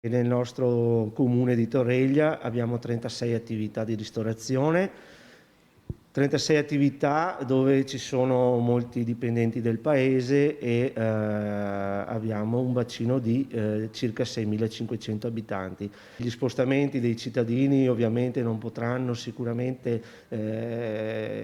Nel nostro comune di Torreglia abbiamo 36 attività di ristorazione, 36 attività dove ci sono molti dipendenti del paese e abbiamo un bacino di circa 6.500 abitanti. Gli spostamenti dei cittadini ovviamente non potranno sicuramente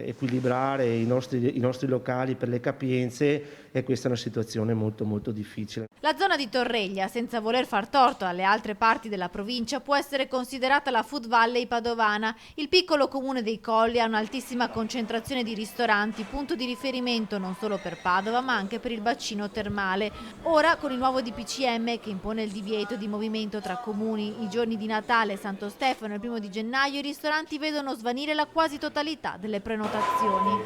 equilibrare i nostri locali per le capienze, e questa è una situazione molto molto difficile. La zona di Torreglia, senza voler far torto alle altre parti della provincia, può essere considerata la Food Valley padovana. Il piccolo comune dei Colli ha un'altissima concentrazione di ristoranti, punto di riferimento non solo per Padova ma anche per il bacino termale. Ora, con il nuovo DPCM che impone il divieto di movimento tra comuni i giorni di Natale, Santo Stefano e il 1° di gennaio, i ristoranti vedono svanire la quasi totalità delle prenotazioni.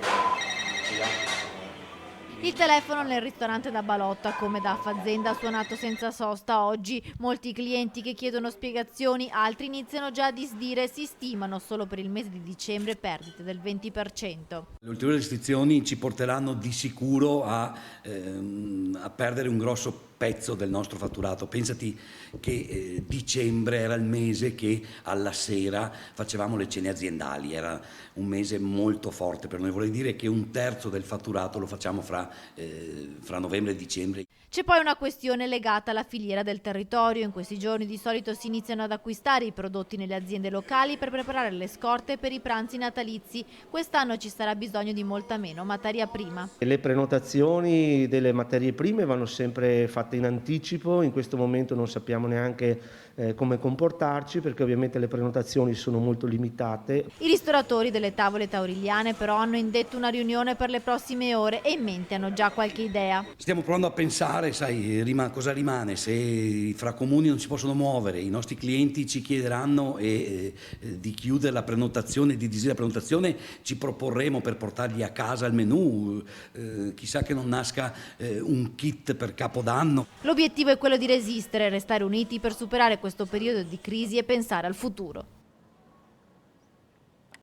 Il telefono nel ristorante da Balotta, come da Fazzenda, ha suonato senza sosta oggi. Molti clienti che chiedono spiegazioni, altri iniziano già a disdire, si stimano solo per il mese di dicembre perdite del 20%. Le ulteriori restrizioni ci porteranno di sicuro a perdere un grosso pezzo del nostro fatturato. Pensati che dicembre era il mese che alla sera facevamo le cene aziendali, era un mese molto forte per noi, vorrei dire che 1/3 del fatturato lo facciamo fra novembre e dicembre. C'è poi una questione legata alla filiera del territorio. In questi giorni di solito si iniziano ad acquistare i prodotti nelle aziende locali per preparare le scorte per i pranzi natalizi. Quest'anno ci sarà bisogno di molta meno materia prima. Le prenotazioni delle materie prime vanno sempre fatte in anticipo, in questo momento non sappiamo neanche come comportarci, perché ovviamente le prenotazioni sono molto limitate. I ristoratori delle tavole taurigliane però hanno indetto una riunione per le prossime ore e in mente hanno già qualche idea. Stiamo provando a pensare, sai, cosa rimane se i fracomuni non si possono muovere, i nostri clienti ci chiederanno di chiudere la prenotazione, di disdire la prenotazione, ci proporremo per portargli a casa il menù, chissà che non nasca un kit per Capodanno. L'obiettivo è quello di resistere, restare uniti per superare questo periodo di crisi e pensare al futuro.